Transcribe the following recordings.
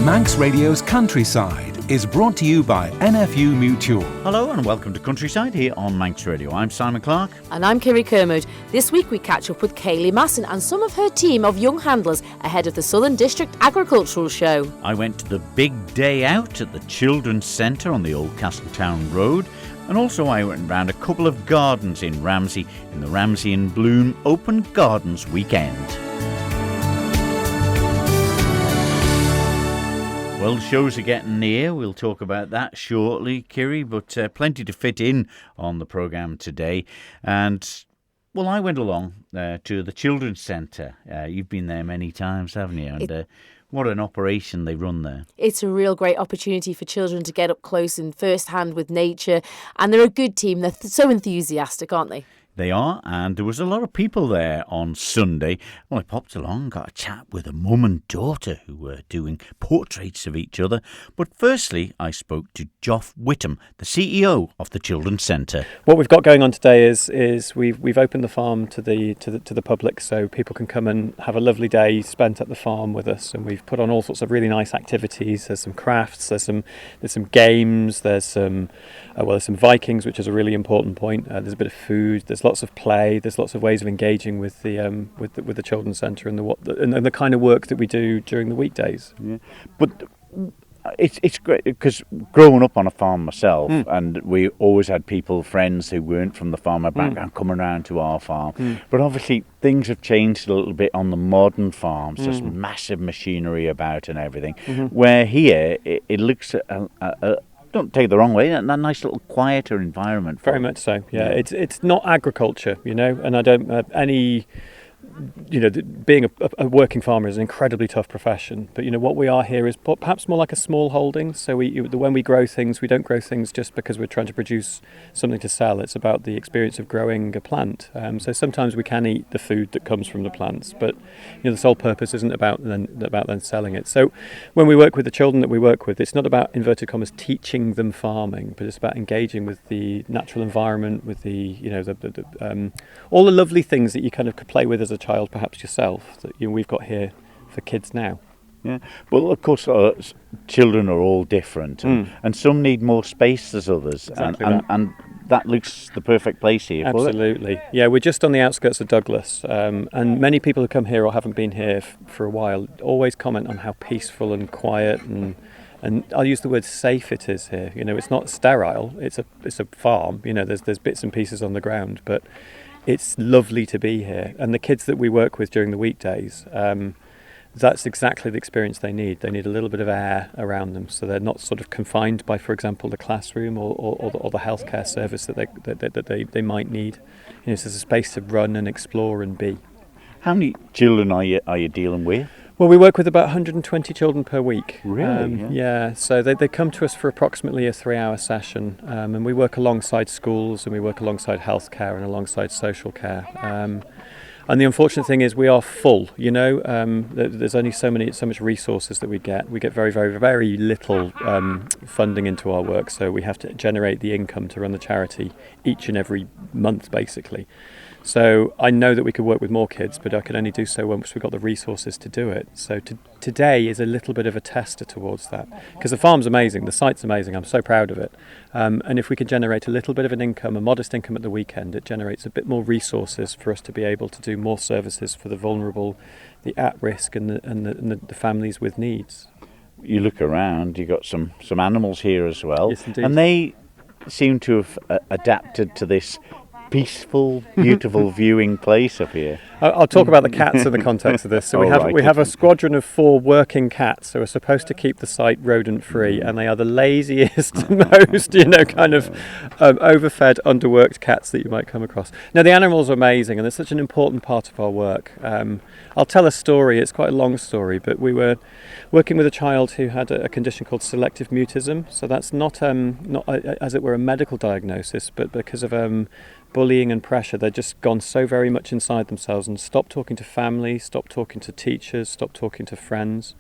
Manx Radio's Countryside is brought to you by NFU Mutual. Hello and welcome to Countryside here on Manx Radio. I'm Simon Clark. And I'm Kirree Kermode. This week we catch up with Kaylee Masson and some of her team of young handlers ahead of the Southern District Agricultural Show. I went to the big day out at the Children's Centre on the Old Castletown Road, and also I went round a couple of gardens in Ramsey in the Ramsey in Bloom Open Gardens weekend. Well, the shows are getting near. We'll talk about that shortly, Kirree, but plenty to fit in on the programme today. And, well, I went along to the Children's Centre. You've been there many times, haven't you? And what an operation they run there. It's a real great opportunity for children to get up close and first hand with nature. And they're a good team. They're so enthusiastic, aren't they? They are, and there was a lot of people there on Sunday. Well, I popped along, got a chat with a mum and daughter who were doing portraits of each other. But firstly, I spoke to Geoff Whittam, the CEO of the Children's Centre. What we've got going on today is we've opened the farm to the public, so people can come and have a lovely day spent at the farm with us. And we've put on all sorts of really nice activities. There's some crafts, there's some games, there's some Vikings, which is a really important point. There's a bit of food. There's lots of play. There's lots of ways of engaging with the Children's Centre and the kind of work that we do during the weekdays. Yeah. But it's great because growing up on a farm myself, and we always had friends who weren't from the farmer background coming around to our farm. But obviously things have changed a little bit on the modern farms. There's massive machinery about and everything. Where here it looks don't take it the wrong way, a nice little quieter environment. Very much so, yeah. It's not agriculture, and I don't have any... being a working farmer is an incredibly tough profession. But, what we are here is perhaps more like a small holding. So when we grow things, we don't grow things just because we're trying to produce something to sell. It's about the experience of growing a plant. So sometimes we can eat the food that comes from the plants, but, the sole purpose isn't about then selling it. So when we work with the children that we work with, it's not about, inverted commas, teaching them farming, but it's about engaging with the natural environment, with the, all the lovely things that you kind of could play with as a child, perhaps yourself, that we've got here for kids now. Yeah, well, of course, children are all different, and some need more space than others, Exactly and that looks the perfect place here. Absolutely, yeah. We're just on the outskirts of Douglas, and many people who come here or haven't been here for a while always comment on how peaceful and quiet and I'll use the word safe it is here. It's not sterile. It's a farm. There's bits and pieces on the ground, but it's lovely to be here. And the kids that we work with during the weekdays, that's exactly the experience they need. They need a little bit of air around them, so they're not sort of confined by, for example, the classroom or the healthcare service that they might need. So there's a space to run and explore and be. How many children are you dealing with? Well, we work with about 120 children per week. Really? Yeah. So they come to us for approximately a 3-hour session, and we work alongside schools, and we work alongside healthcare and alongside social care. And the unfortunate thing is we are full. There's only so much resources that we get. We get very, very, very little funding into our work, so we have to generate the income to run the charity each and every month, basically. So I know that we could work with more kids, but I can only do so once we've got the resources to do it. So today is a little bit of a tester towards that, because the farm's amazing, the site's amazing, I'm so proud of it. And if we can generate a little bit of an income, a modest income at the weekend, it generates a bit more resources for us to be able to do more services for the vulnerable, the at-risk and the families with needs. You look around, you've got some animals here as well. Yes, indeed. And they seem to have adapted to this peaceful, beautiful viewing place up here. I'll talk about the cats in the context of this. So we have a squadron of 4 working cats who are supposed to keep the site rodent free, and they are the laziest, most overfed, underworked cats that you might come across. Now the animals are amazing, and they're such an important part of our work. I'll tell a story. It's quite a long story, but we were working with a child who had a condition called selective mutism. So that's not as it were a medical diagnosis, but because of bullying and pressure, they've just gone so very much inside themselves and stop talking to family, stop talking to teachers, stop talking to friends.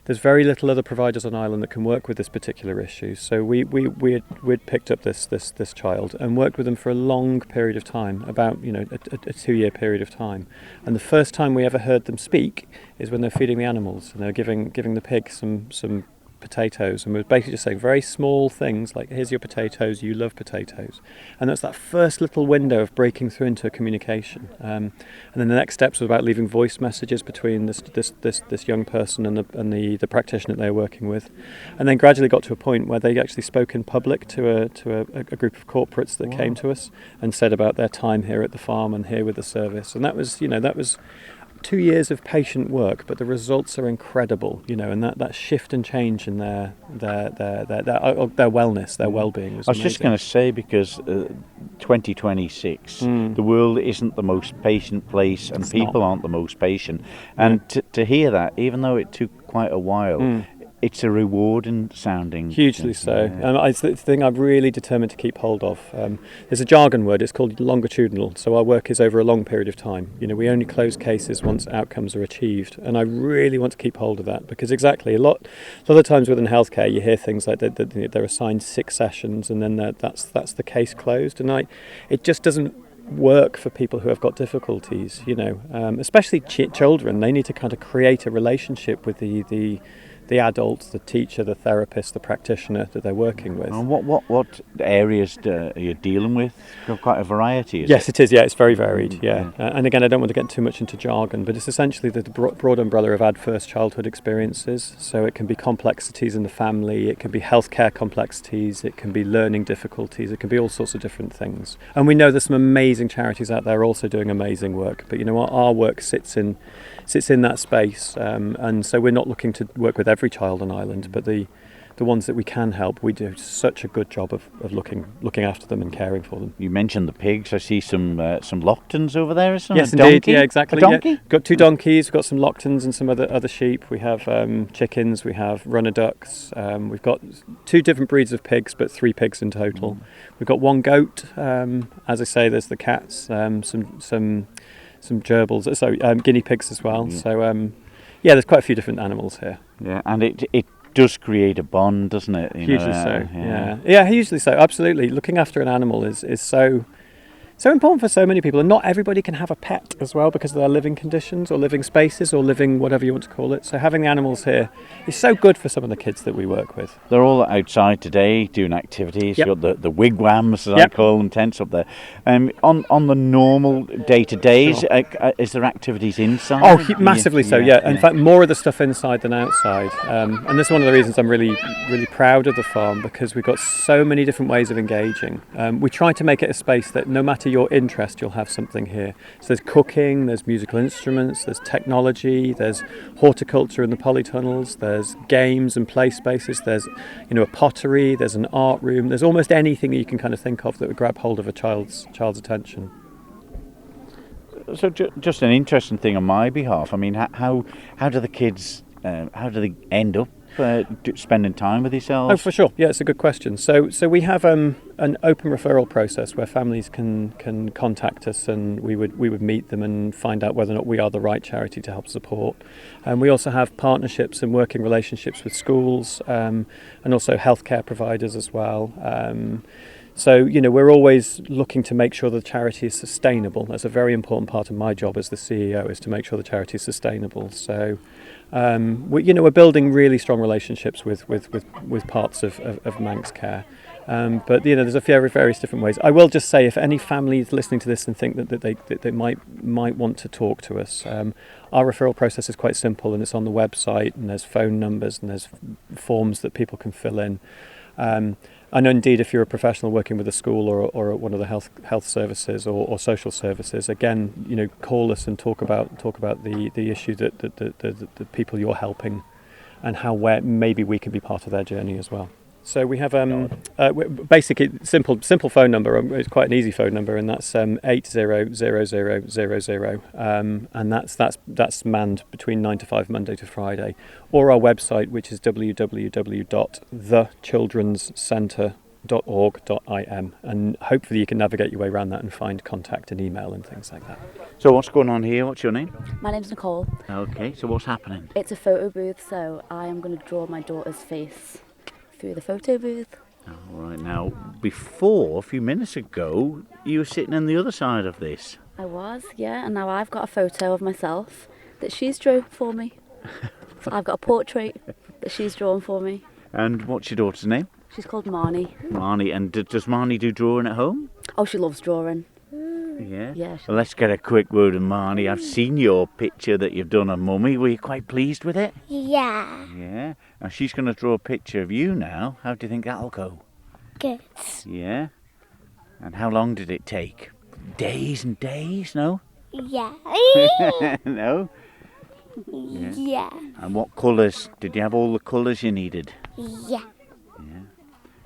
There's very little other providers on Ireland that can work with this particular issue. So we'd picked up this child and worked with them for a long period of time, about a 2-year period of time. And the first time we ever heard them speak is when they're feeding the animals and they're giving the pig some potatoes, and we were basically just saying very small things like, here's your potatoes, you love potatoes. And that's that first little window of breaking through into a communication. And then the next steps was about leaving voice messages between this young person and the practitioner that they were working with, and then gradually got to a point where they actually spoke in public to a group of corporates that came to us and said about their time here at the farm and here with the service. And that was 2 years of patient work, but the results are incredible, and that shift and change in their wellness, their well-being was amazing. I was just going to say, because 2026, the world isn't the most patient place, and people aren't the most patient. And to hear that, even though it took quite a while, it's a rewarding sounding. Hugely so. Yeah. It's the thing I'm really determined to keep hold of. There's a jargon word, it's called longitudinal. So our work is over a long period of time. We only close cases once outcomes are achieved. And I really want to keep hold of that, because exactly, a lot of times within healthcare you hear things like that they're assigned 6 sessions and then that's the case closed. And it just doesn't work for people who have got difficulties, especially children. They need to kind of create a relationship with the adults, the teacher, the therapist, the practitioner that they're working with. And what areas are you dealing with? Got quite a variety, is Yes, it? it is. Yeah, it's very varied. Yeah, and again, I don't want to get too much into jargon, but it's essentially the broad umbrella of adverse childhood experiences. So it can be complexities in the family, it can be healthcare complexities, it can be learning difficulties, it can be all sorts of different things. And we know there's some amazing charities out there also doing amazing work. But our work sits in that space, and so we're not looking to work with every child on Ireland, but the ones that we can help, we do such a good job of looking after them and caring for them. You mentioned the pigs. I see some Lochtons over there. Is Yes, a donkey? indeed. Yeah, exactly. A donkey? Yeah. Got 2 donkeys. We've got some Lochtons and some other sheep. We have chickens. We have runner ducks. We've got 2 different breeds of pigs, but 3 pigs in total. We've got 1 goat. As I say, there's the cats. Some gerbils, guinea pigs as well. So, there's quite a few different animals here. Yeah, and it does create a bond, doesn't it? Hugely so. Yeah, hugely so. Absolutely, looking after an animal is so important for so many people, and not everybody can have a pet as well because of their living conditions or living spaces or living whatever you want to call it. So having the animals here is so good for some of the kids that we work with. They're all outside today doing activities. Yep. You've got the wigwams, as I call them, tents up there. On the normal day-to-days, is there activities inside? Oh, massively so, yeah. In fact, more of the stuff inside than outside. And this is one of the reasons I'm really, really proud of the farm, because we've got so many different ways of engaging. We try to make it a space that no matter your interest, you'll have something here. So there's cooking, there's musical instruments, there's technology, there's horticulture in the polytunnels, there's games and play spaces, there's a pottery, there's an art room, there's almost anything that you can kind of think of that would grab hold of a child's attention. So just an interesting thing on my behalf. I mean, how do the kids, how do they end up spending time with yourselves? Oh, for sure. Yeah, it's a good question. So we have an open referral process where families can contact us, and we would meet them and find out whether or not we are the right charity to help support. And we also have partnerships and working relationships with schools, and also healthcare providers as well. So, we're always looking to make sure the charity is sustainable. That's a very important part of my job as the CEO, is to make sure the charity is sustainable. So, we're building really strong relationships with parts of Manx Care. But there's a few various different ways. I will just say, if any family is listening to this and think that they might want to talk to us, our referral process is quite simple, and it's on the website, and there's phone numbers and there's forms that people can fill in. And indeed, if you're a professional working with a school or one of the health services or social services, again, call us and talk about the issue that the people you're helping, and where maybe we can be part of their journey as well. So we have basically simple phone number. It's quite an easy phone number, and that's 800000, and that's manned between 9 to 5 Monday to Friday, or our website, which is www.thechildrenscentre.org. kirree.org.im, and hopefully you can navigate your way around that and find contact and email and things like that. So what's going on here? What's your name? My name's Nicole. Okay, so what's happening? It's a photo booth, so I am going to draw my daughter's face through the photo booth. All right, now, before, a few minutes ago, you were sitting on the other side of this. I was, yeah, and now I've got a photo of myself that she's drawn for me. So I've got a portrait that she's drawn for me. And what's your daughter's name? She's called Marnie. Marnie. And does Marnie do drawing at home? Oh, she loves drawing. Yeah? Yeah. Well, let's get a quick word with Marnie. I've seen your picture that you've done of Mummy. Were you quite pleased with it? Yeah, Yeah. Now she's going to draw a picture of you now. How do you think that'll go? good. Yeah? And how long did it take? Days and days, no? Yeah. No? Yeah. And what colours? Did you have all the colours you needed? Yeah.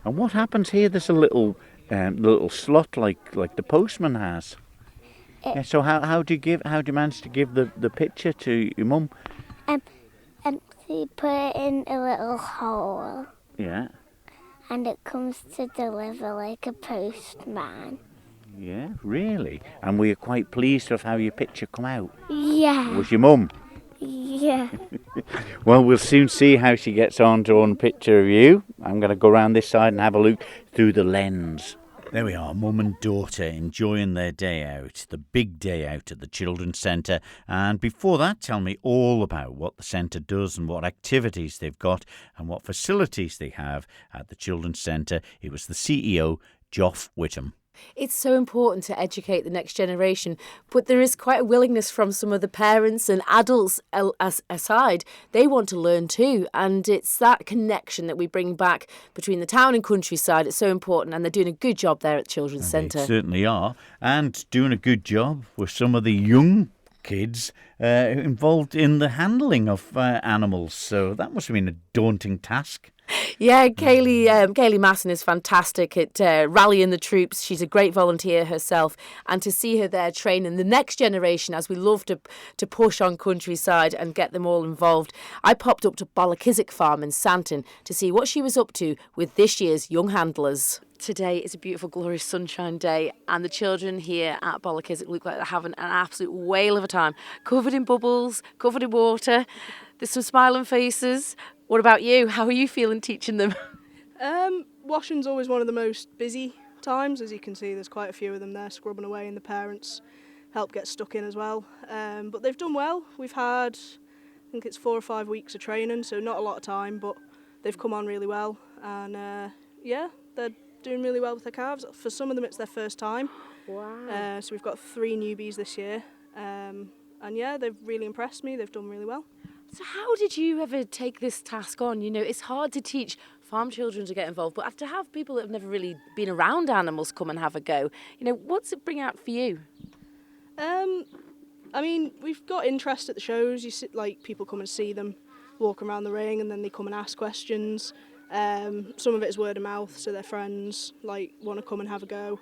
And what happens here? There's a little slot like the postman has. Yeah, so how do you manage to give the picture to your mum? So you put it in a little hole Yeah. and it comes to deliver like a postman. Yeah, really? And were you quite pleased with how your picture come out? Yeah. Was your mum? Yeah. Well, we'll soon see how she gets on drawing a picture of you. I'm going to go around this side and have a look through the lens. There we are, mum and daughter enjoying their day out, the big day out at the Children's Centre. And before that, tell me all about what the centre does and what activities they've got and what facilities they have at the Children's Centre. It was the CEO, Geoff Whittam. It's so important to educate the next generation, but there is quite a willingness from some of the parents and adults aside. They want to learn too, and it's that connection that we bring back between the town and countryside. It's so important, and they're doing a good job there at the Children's Centre. They certainly are, and doing a good job with some of the young kids involved in the handling of animals. So that must have been a daunting task. Yeah, Kaylee Masson is fantastic at rallying the troops. She's a great volunteer herself, and to see her there training the next generation, as we love to push on countryside and get them all involved. I popped up to Bolakizzick Farm in Santon to see what she was up to with this year's Young Handlers. Today is a beautiful, glorious sunshine day, and the children here at Bolakizzick look like they're having an absolute whale of a time. Covered in bubbles, covered in water. There's some smiling faces. What about you? How are you feeling teaching them? Washing's always one of the most busy times. As you can see, there's quite a few of them there scrubbing away, and the parents help get stuck in as well. But they've done well. We've had, I think it's 4 or 5 weeks of training, so not a lot of time, but they've come on really well. And yeah, they're doing really well with their calves. For some of them, it's their first time. Wow. So we've got 3 newbies this year. And yeah, they've really impressed me. They've done really well. So how did you ever take this task on? You know, it's hard to teach farm children to get involved, but to have people that have never really been around animals come and have a go, you know, what's it bring out for you? I mean, we've got interest at the shows. You see, like, people come and see them, walk around the ring, and then they come and ask questions. Some of it is word of mouth, so their friends want to come and have a go.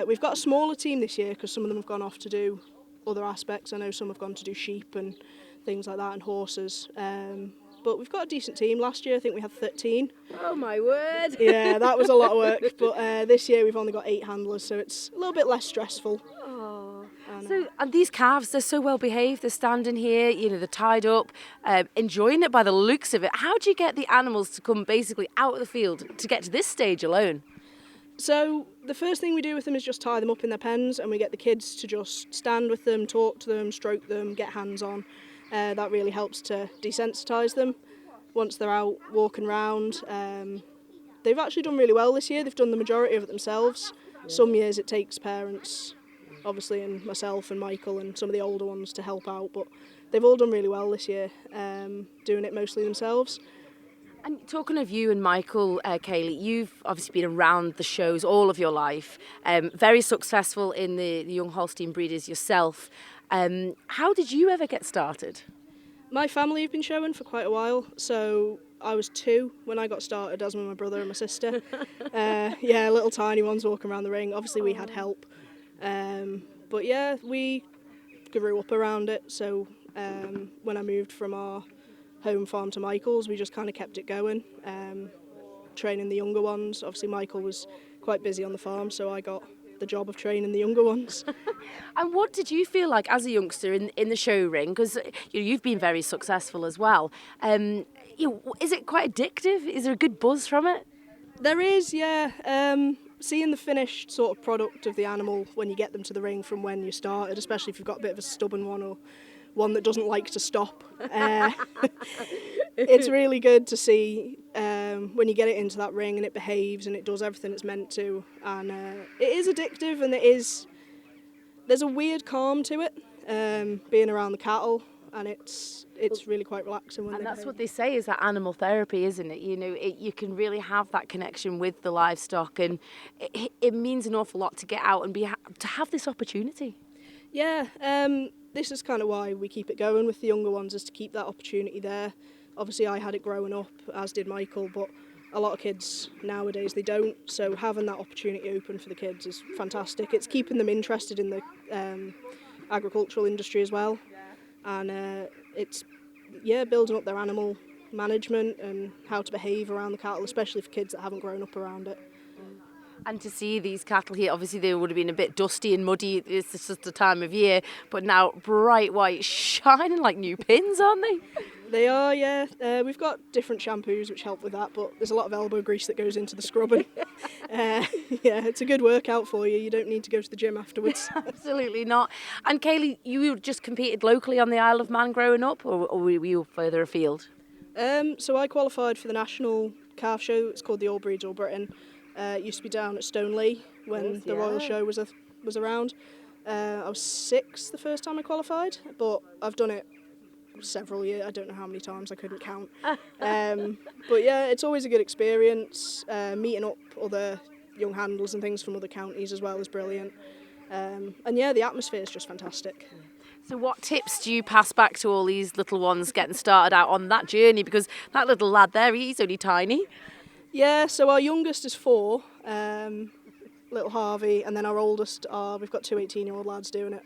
We've got a smaller team this year because some of them have gone off to do other aspects. I know some have gone to do sheep and things like that, and horses. But we've got a decent team. Last year I think we had 13. Oh my word! Yeah, that was a lot of work. But this year we've only got 8 handlers, so it's a little bit less stressful. Oh. So, and these calves, they're so well behaved. They're standing here, you know, they're tied up, enjoying it by the looks of it. How do you get the animals to come basically out of the field to get to this stage alone? So the first thing we do with them is just tie them up in their pens, and we get the kids to just stand with them, talk to them, stroke them, get hands on. That really helps to desensitise them. Once they're out walking around, they've actually done really well this year. They've done the majority of it themselves. Some years it takes parents, obviously, and myself and Michael and some of the older ones to help out, but they've all done really well this year, doing it mostly themselves. And talking of you and Michael, Kaylee, you've obviously been around the shows all of your life, very successful in the young Holstein breeders yourself. How did you ever get started? My family have been showing for quite a while, so I was 2 when I got started, as with my brother and my sister. Yeah, little tiny ones walking around the ring. Obviously we had help, but yeah, we grew up around it, so when I moved from our home farm to Michael's, we just kind of kept it going. training the younger ones. Obviously Michael was quite busy on the farm, so I got the job of training the younger ones. And what did you feel like as a youngster in the show ring? Because you've been very successful as well. Is it quite addictive? Is there a good buzz from it? There is, yeah. Seeing the finished sort of product of the animal when you get them to the ring from when you started, especially if you've got a bit of a stubborn one or one that doesn't like to stop. It's really good to see when you get it into that ring and it behaves and it does everything it's meant to. And it is addictive, and there's a weird calm to it, being around the cattle, and it's really quite relaxing. And that's what they say is that animal therapy, isn't it? You can really have that connection with the livestock, and it means an awful lot to get out and to have this opportunity. Yeah, this is kind of why we keep it going with the younger ones, is to keep that opportunity there. Obviously I had it growing up, as did Michael, but a lot of kids nowadays, they don't. So having that opportunity open for the kids is fantastic. It's keeping them interested in the agricultural industry as well. And it's building up their animal management and how to behave around the cattle, especially for kids that haven't grown up around it. And to see these cattle here, obviously they would have been a bit dusty and muddy, it's just the time of year, but now bright white, shining like new pins, aren't they? They are, yeah. We've got different shampoos which help with that, but there's a lot of elbow grease that goes into the scrubbing. Yeah, it's a good workout for you. You don't need to go to the gym afterwards. Absolutely not. And Kaylee, you just competed locally on the Isle of Man growing up, or were you further afield? So I qualified for the national calf show. It's called the All Breeds All Britain. It used to be down at Stoneleigh when the Royal Show was around. I was 6 the first time I qualified, but I've done it several years. I don't know how many times, I couldn't count. But yeah, it's always a good experience. Meeting up other young handlers and things from other counties as well is brilliant. And yeah, the atmosphere is just fantastic. So what tips do you pass back to all these little ones getting started out on that journey? Because that little lad there, he's only tiny. Yeah, so our youngest is 4, little Harvey, and then our oldest we've got 2 18-year-old lads doing it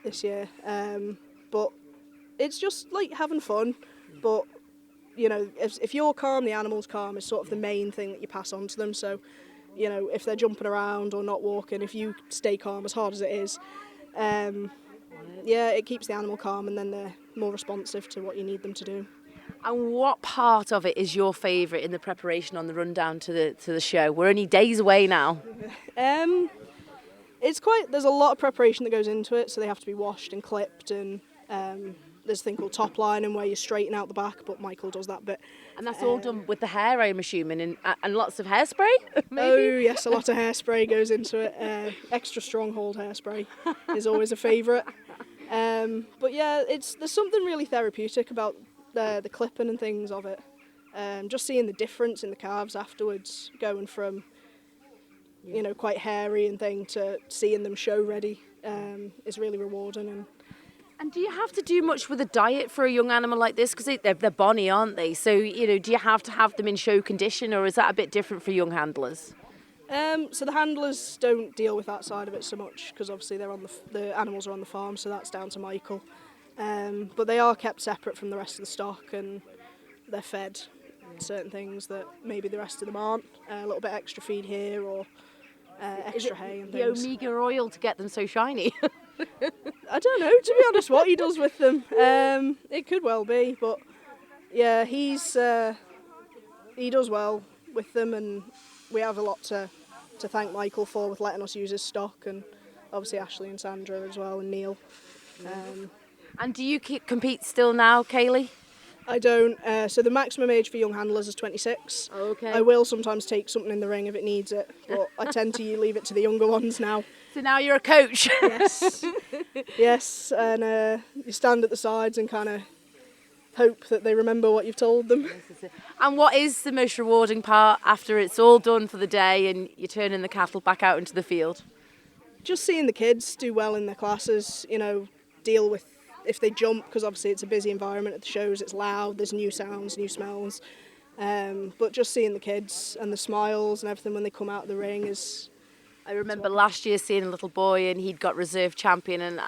this year. But it's just like having fun. But, if you're calm, the animal's calm is sort of the main thing that you pass on to them. So, if they're jumping around or not walking, if you stay calm, as hard as it is, it keeps the animal calm, and then they're more responsive to what you need them to do. And what part of it is your favourite in the preparation on the rundown to the show? We're only days away now. There's a lot of preparation that goes into it, so they have to be washed and clipped, and there's a thing called top lining where you straighten out the back, but Michael does that bit. And that's all done with the hair, I'm assuming, and lots of hairspray, maybe? Oh yes, a lot of hairspray goes into it. Extra stronghold hairspray is always a favourite. But yeah, there's something really therapeutic about the clipping and things of it. Just seeing the difference in the calves afterwards, going from quite hairy and thing to seeing them show ready, is really rewarding. And do you have to do much with a diet for a young animal like this? Because they're bonny, aren't they? So do you have to have them in show condition, or is that a bit different for young handlers? So the handlers don't deal with that side of it so much, because obviously the animals are on the farm, so that's down to Michael. But they are kept separate from the rest of the stock, and they're fed certain things that maybe the rest of them aren't. A little bit extra feed here, or extra hay and things. The omega oil to get them so shiny. I don't know, to be honest, what he does with them. It could well be, but yeah, he does well with them, and we have a lot to thank Michael for, with letting us use his stock, and obviously Ashley and Sandra as well, and Neil. And do you compete still now, Kaylee? I don't. So the maximum age for young handlers is 26. Okay. I will sometimes take something in the ring if it needs it, but I tend to leave it to the younger ones now. So now you're a coach. Yes. Yes, and you stand at the sides and kind of hope that they remember what you've told them. And what is the most rewarding part after it's all done for the day and you're turning the cattle back out into the field? Just seeing the kids do well in their classes, deal with if they jump, because obviously it's a busy environment at the shows, it's loud, there's new sounds, new smells. But just seeing the kids and the smiles and everything when they come out of the ring is I remember last year seeing a little boy and he'd got reserve champion, and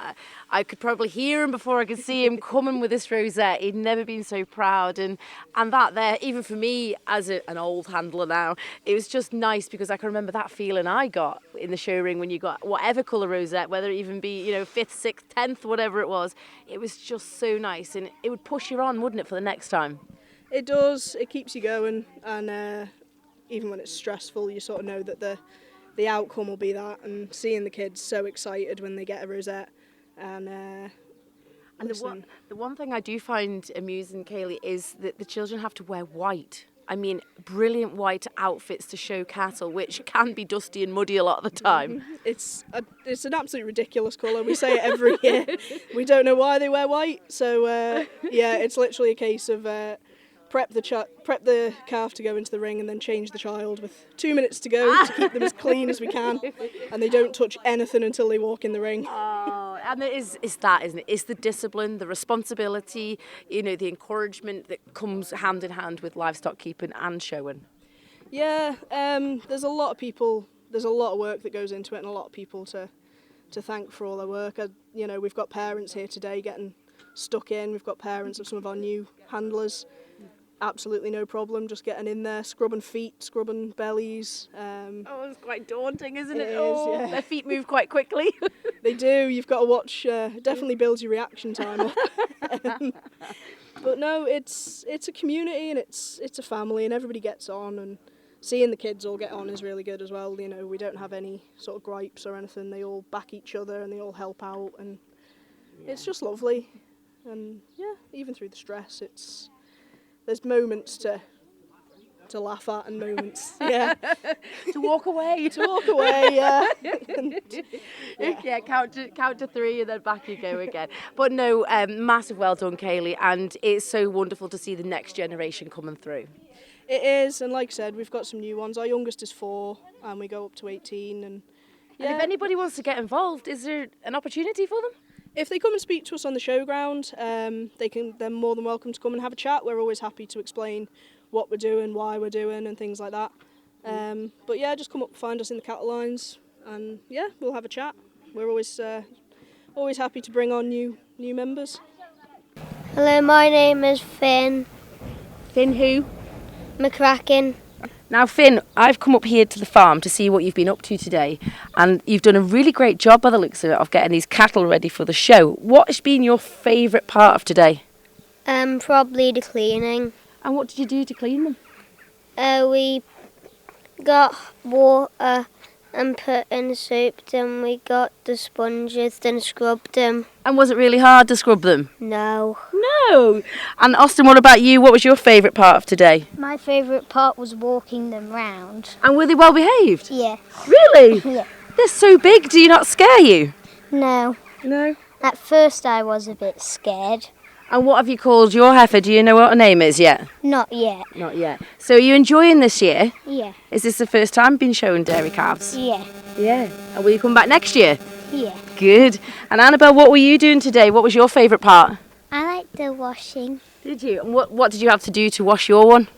I could probably hear him before I could see him coming with this rosette. He'd never been so proud, and that there, even for me as an old handler now, it was just nice because I can remember that feeling I got in the show ring when you got whatever colour rosette, whether it even be 5th, 6th, 10th, whatever it was. It was just so nice, and it would push you on, wouldn't it, for the next time? It does. It keeps you going, and even when it's stressful, you sort of know that the outcome will be that, and seeing the kids so excited when they get a rosette, and the one thing I do find amusing, Kaylee, is that the children have to wear white. I mean, brilliant white outfits to show cattle, which can be dusty and muddy a lot of the time. It's an absolute ridiculous colour. We say it every year. We don't know why they wear white, so it's literally a case of prep the calf to go into the ring and then change the child with 2 minutes to go to keep them as clean as we can, and they don't touch anything until they walk in the ring. Oh, and it's that, isn't it? It's the discipline, the responsibility, the encouragement that comes hand in hand with livestock keeping and showing. Yeah, there's a lot of people, there's a lot of work that goes into it, and a lot of people to thank for all their work. We've got parents here today getting stuck in. We've got parents of some of our new handlers. Absolutely no problem, just getting in there, scrubbing feet, scrubbing bellies. It's quite daunting, isn't it? It is, yeah. Their feet move quite quickly. They do, you've got to watch, definitely builds your reaction time up. But no, it's a community, and it's a family, and everybody gets on, and seeing the kids all get on is really good as well. We don't have any sort of gripes or anything. They all back each other and they all help out, and it's just lovely. And yeah, even through the stress, there's moments to laugh at, and moments, yeah. to walk away, yeah. Yeah, count to 3 and then back you go again. But no, massive well done, Kaylee, and it's so wonderful to see the next generation coming through. It is, and like I said, we've got some new ones. Our youngest is 4, and we go up to 18, and yeah. And if anybody wants to get involved, is there an opportunity for them? If they come and speak to us on the showground, they're more than welcome to come and have a chat. We're always happy to explain what we're doing, why we're doing, and things like that. But yeah, just come up and find us in the cattle lines, and yeah, we'll have a chat. We're always happy to bring on new members. Hello, my name is Finn Finn who? McCracken. Now, Finn, I've come up here to the farm to see what you've been up to today, and you've done a really great job by the looks of it of getting these cattle ready for the show. What has been your favourite part of today? Probably the cleaning. And what did you do to clean them? We got water and put in soap, then we got the sponges, then scrubbed them. And was it really hard to scrub them? No. No. And Austin, what about you? What was your favourite part of today? My favourite part was walking them round. And were they well behaved? Yeah. Really? Yeah. They're so big, do you not scare you? No. No. At first I was a bit scared. And what have you called your heifer? Do you know what her name is yet? Not yet. Not yet. So are you enjoying this year? Yeah. Is this the first time been showing dairy calves? Yeah. Yeah. And will you come back next year? Yeah. Good. And Annabelle, what were you doing today? What was your favourite part? I like the washing. Did you? And what did you have to do to wash your one?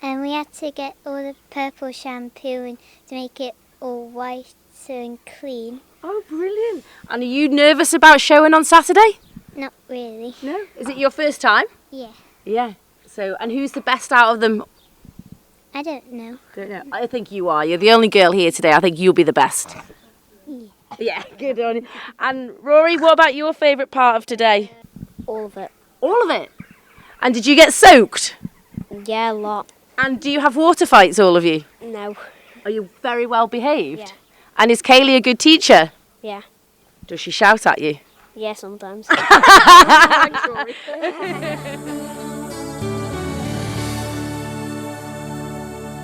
And we had to get all the purple shampoo and to make it all white and clean. Oh, brilliant. And are you nervous about showing on Saturday? Not really. No. Is it your first time? Yeah. Yeah. So, and who's the best out of them? I don't know. Don't know. I think you are. You're the only girl here today. I think you'll be the best. Yeah. Yeah, good on you. And Rory, what about your favourite part of today? All of it. All of it? And did you get soaked? Yeah, a lot. And do you have water fights, all of you? No. Are you very well behaved? Yeah. And is Kaylee a good teacher? Yeah. Does she shout at you? Yeah, sometimes. Thanks, Rory.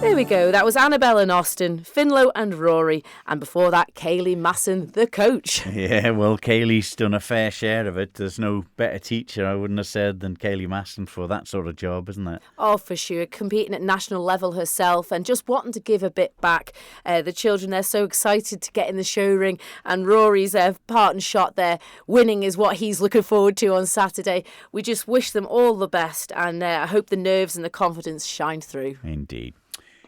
There we go. That was Annabelle and Austin, Finlow and Rory, and before that, Kaylee Masson, the coach. Yeah, well, Kaylee's done a fair share of it. There's no better teacher, I wouldn't have said, than Kaylee Masson for that sort of job, isn't it? Oh, for sure. Competing at national level herself and just wanting to give a bit back. The children, they're so excited to get in the show ring, and Rory's parting shot there, winning is what he's looking forward to on Saturday. We just wish them all the best, and I hope the nerves and the confidence shine through. Indeed.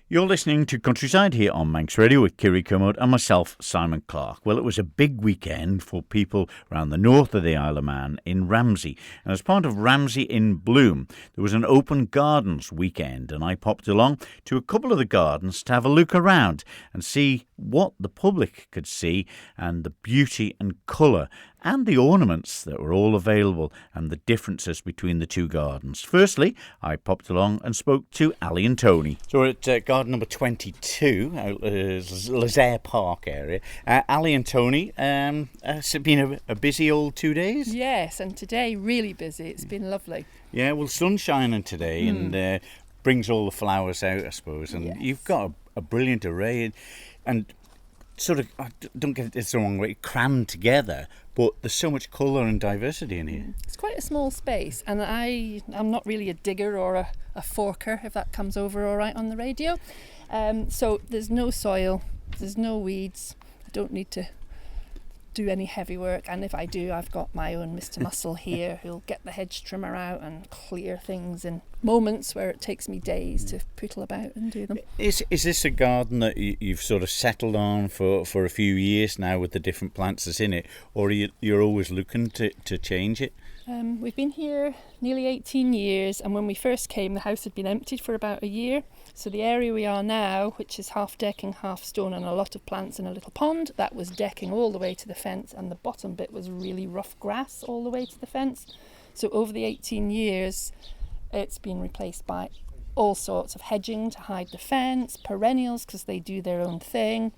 You're listening to Countryside here on Manx Radio with Kirree Kermode and myself, Simon Clark. Well, it was a big weekend for people around the north of the Isle of Man in Ramsey. And as part of Ramsey in Bloom, there was an open gardens weekend, and I popped along to a couple of the gardens to have a look around and see what the public could see and the beauty and colour and the ornaments that were all available and the differences between the two gardens. Firstly, I popped along and spoke to Ali and Tony. So we're at garden number 22, Lazaire Park area. Ali and Tony, has it been a busy old 2 days? Yes, and today really busy. It's been lovely. Yeah, well, sun's shining today and brings all the flowers out, I suppose. And you've got a brilliant array and sort of, don't get this the wrong way, crammed together, but there's so much colour and diversity in here. It's quite a small space, and I'm not really a digger or a forker, if that comes over all right on the radio. So there's no soil, there's no weeds, I don't need to do any heavy work, and if I do, I've got my own Mr. Muscle here who'll get the hedge trimmer out and clear things in moments where it takes me days to pootle about and do them. Is this a garden that you've sort of settled on for a few years now with the different plants that's in it, or you're always looking to change it? We've been here nearly 18 years, and when we first came the house had been emptied for about a year, so the area we are now, which is half decking, half stone and a lot of plants in a little pond, that was decking all the way to the fence, and the bottom bit was really rough grass all the way to the fence. So over the 18 years it's been replaced by all sorts of hedging to hide the fence, perennials because they do their own thing,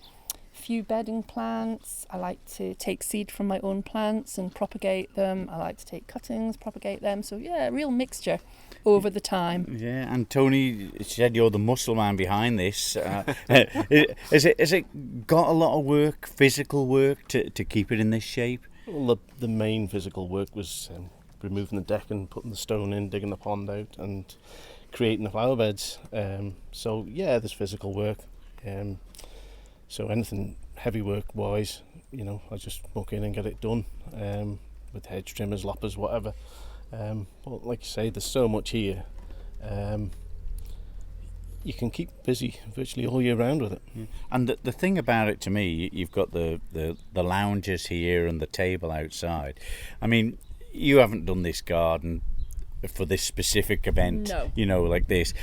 few bedding plants. I like to take seed from my own plants and propagate them. I like to take cuttings, propagate them. So yeah, a real mixture over the time. Yeah, and Tony said you're the muscle man behind this. Has it got a lot of work, physical work, to keep it in this shape? Well, the main physical work was removing the deck and putting the stone in, digging the pond out and creating the flower beds. So yeah, there's physical work. So anything heavy work wise, I just muck in and get it done with hedge trimmers, loppers, whatever. But like you say, there's so much here. You can keep busy virtually all year round with it. Yeah. And the thing about it to me, you've got the lounges here and the table outside. I mean, you haven't done this garden for this specific event, no. Like this.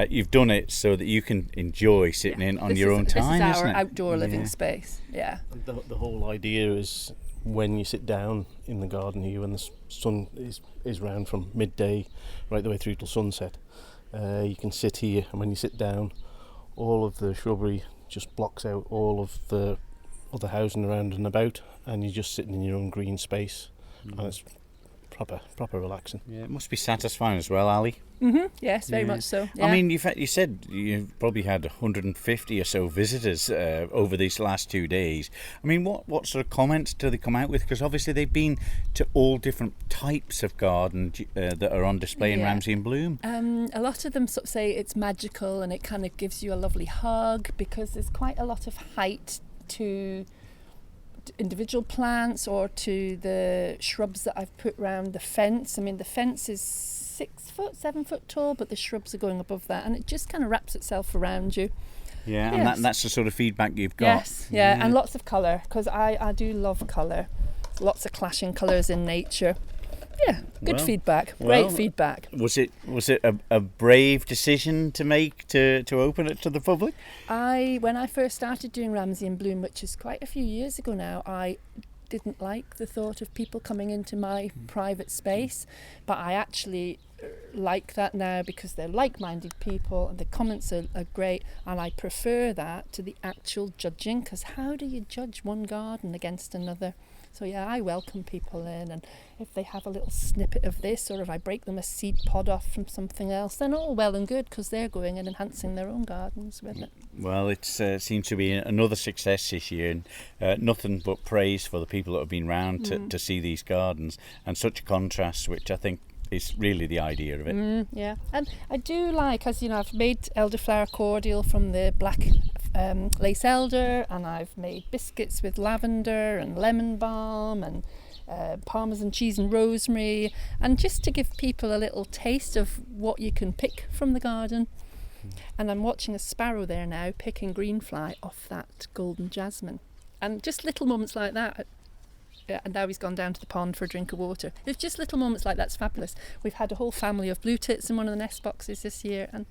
You've done it so that you can enjoy sitting in on your own time, This is isn't our it? outdoor living space, yeah. The whole idea is when you sit down in the garden here, when the sun is round from midday right the way through till sunset, you can sit here, and when you sit down, all of the shrubbery just blocks out all of the other housing around and about, and you're just sitting in your own green space, and it's proper relaxing. Yeah, it must be satisfying as well, Ali. Yes, very much so. Yeah. I mean, you said you've probably had 150 or so visitors over these last 2 days. I mean, what sort of comments do they come out with? Because obviously they've been to all different types of garden that are on display in Ramsey in Bloom. A lot of them sort of say it's magical and it kind of gives you a lovely hug, because there's quite a lot of height to individual plants or to the shrubs that I've put round the fence. I mean, the fence is 7 foot tall, but the shrubs are going above that, and it just kind of wraps itself around you. Yeah, Yes. and that's the sort of feedback you've got. Yes, yeah, and lots of colour, because I do love colour. Lots of clashing colours in nature. Yeah, good feedback. Great feedback. Was it a brave decision to make to open it to the public? When I first started doing Ramsey in Bloom, which is quite a few years ago now, I didn't like the thought of people coming into my private space, but I actually like that now because they're like-minded people and the comments are great, and I prefer that to the actual judging, because how do you judge one garden against another? So yeah, I welcome people in, and if they have a little snippet of this, or if I break them a seed pod off from something else, then all well and good, because they're going and enhancing their own gardens with it. Well, it seems to be another success this year, and nothing but praise for the people that have been round to see these gardens, and such contrast, which I think is really the idea of it. Yeah, and I do like, as you know, I've made elderflower cordial from the black lace elder, and I've made biscuits with lavender and lemon balm and parmesan cheese and rosemary, and just to give people a little taste of what you can pick from the garden. And I'm watching a sparrow there now picking greenfly off that golden jasmine. And just little moments like that. And now he's gone down to the pond for a drink of water. It's just little moments like that's fabulous. We've had a whole family of blue tits in one of the nest boxes this year, and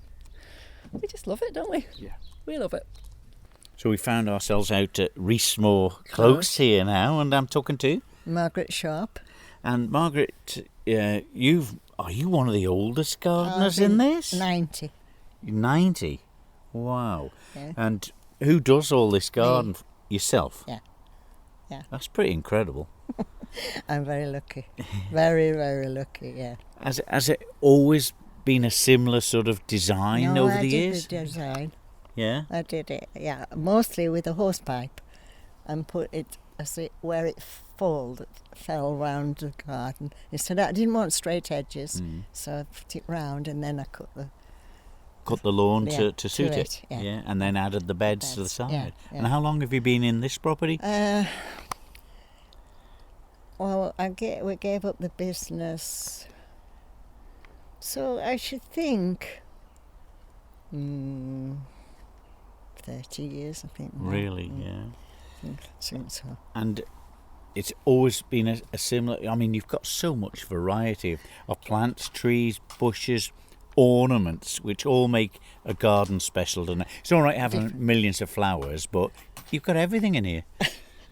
we just love it, don't we? Yeah. We love it. So we found ourselves out at Reesmore Close here now, and I'm talking to Margaret Sharp. And Margaret, are you one of the oldest gardeners in this? 90. 90? Wow. Yeah. And who does all this garden? Yourself? Yeah. Yeah. That's pretty incredible. I'm very lucky. Very, very lucky, yeah. Has it always been a similar sort of design over the years? I did the design. Yeah? I did it, yeah. Mostly with a hose pipe and put it where it fell round the garden. Instead, I didn't want straight edges, so I put it round and then I cut the lawn to suit it. Yeah. And then added the beds to the side. Yeah. And how long have you been in this property? Well, we gave up the business, so I should think 30 years, I think. Really, yeah. I think so. And it's always been a similar... I mean, you've got so much variety of plants, trees, bushes, ornaments, which all make a garden special, don't they? It's all right having millions of flowers, but you've got everything in here.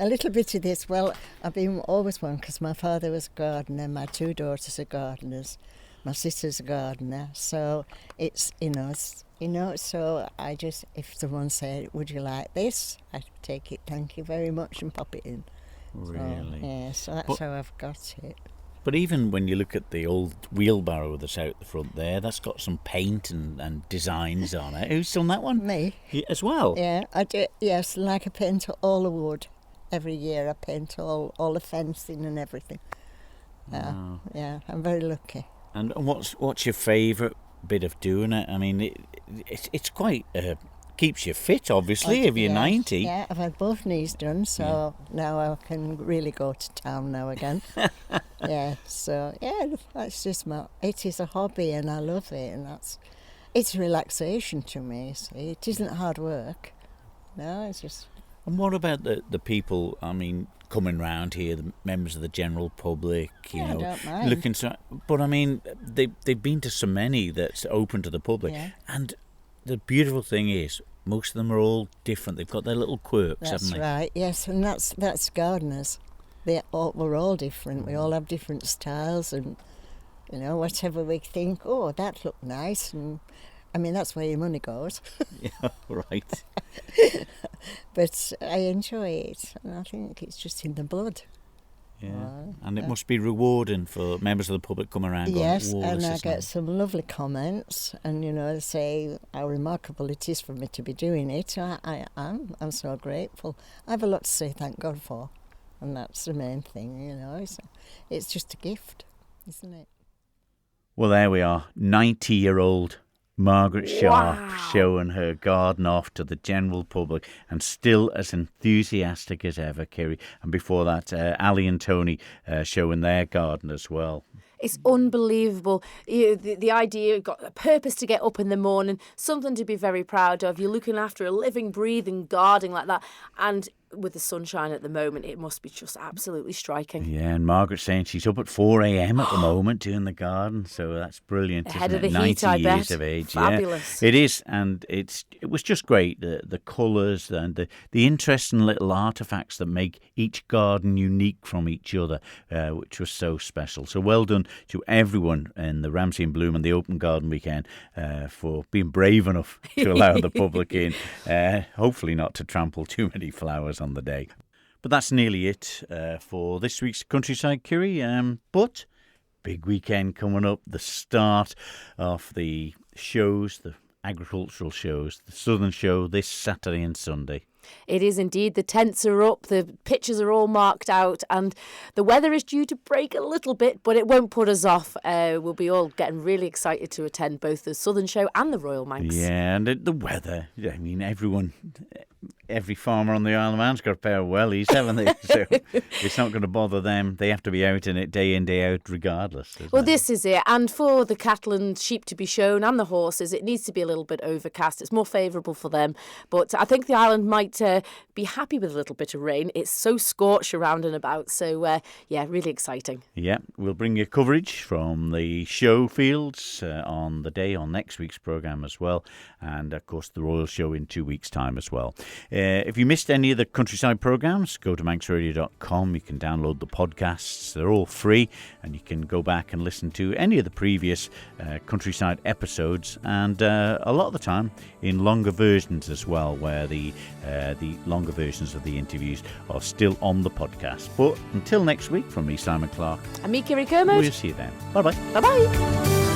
A little bit of this. Well, I've been always one because my father was a gardener, my 2 daughters are gardeners, my sister's a gardener. So it's, so I just, if someone said, would you like this? I take it, thank you very much, and pop it in. Really? So that's how I've got it. But even when you look at the old wheelbarrow that's out the front there, that's got some paint and designs on it. Who's done that one? Me. As well? Yeah, I do. Yes, like I paint all the wood. Every year I paint all the fencing and everything. Wow. Yeah, I'm very lucky. And what's your favourite bit of doing it? I mean, it's quite... keeps you fit, obviously, if you're 90. Yeah, I've had both knees done, so now I can really go to town now again. So that's just it is a hobby and I love it, and it's relaxation to me, see. It isn't hard work. No, it's just... And what about the people, I mean, coming round here, the members of the general public, you know, I don't mind. looking so... But I mean, they've been to so many that's open to the public, and the beautiful thing is, most of them are all different. They've got their little quirks, haven't they? That's right, yes, and that's gardeners. We're all different. We all have different styles, and whatever we think, oh, that looked nice, and I mean that's where your money goes. Yeah, right. But I enjoy it, and I think it's just in the blood. Yeah, and it must be rewarding for members of the public coming around. Yes, going, and I nice. get some lovely comments, and they say how remarkable it is for me to be doing it. I'm so grateful. I have a lot to say thank God for, and that's the main thing. It's just a gift, isn't it? Well, there we are, 90-year-old Margaret Sharp showing her garden off to the general public, and still as enthusiastic as ever, Kirree. And before that, Ali and Tony showing their garden as well. It's unbelievable. The idea, you've got a purpose to get up in the morning, something to be very proud of. You're looking after a living, breathing garden like that. And with the sunshine at the moment, it must be just absolutely striking. Yeah, and Margaret's saying she's up at 4 a.m. at the moment doing the garden, so that's brilliant. Ahead isn't of it? the heat, 90 I years bet. of age. Fabulous. Yeah. It is, and it was just great. The colours and the interesting little artefacts that make each garden unique from each other, which was so special. So well done to everyone in the Ramsey and Bloom and the Open Garden Weekend for being brave enough to allow the public in. Hopefully not to trample too many flowers on the day. But that's nearly it for this week's Countryside, Kirree. But big weekend coming up, the start of the shows, the agricultural shows, the Southern Show this Saturday and Sunday. It is indeed. The tents are up, the pitches are all marked out, and the weather is due to break a little bit, but it won't put us off. We'll be all getting really excited to attend both the Southern Show and the Royal Manx. Yeah, and the weather. I mean, everyone every farmer on the Isle of Man's got a pair of wellies, haven't they? So it's not going to bother them. They have to be out in it day in, day out regardless. Well, this is it. And for the cattle and sheep to be shown and the horses, it needs to be a little bit overcast. It's more favourable for them. But I think the island might be happy with a little bit of rain. It's so scorched around and about. So, yeah, really exciting. Yeah, we'll bring you coverage from the show fields on the day on next week's programme as well. And, of course, the Royal Show in 2 weeks' time as well. If you missed any of the Countryside programmes, go to manxradio.com. You can download the podcasts. They're all free, and you can go back and listen to any of the previous Countryside episodes, and a lot of the time in longer versions as well, where the longer versions of the interviews are still on the podcast. But until next week, from me, Simon Clark. And me, Kirree Kermode. We'll see you then. Bye-bye. Bye-bye.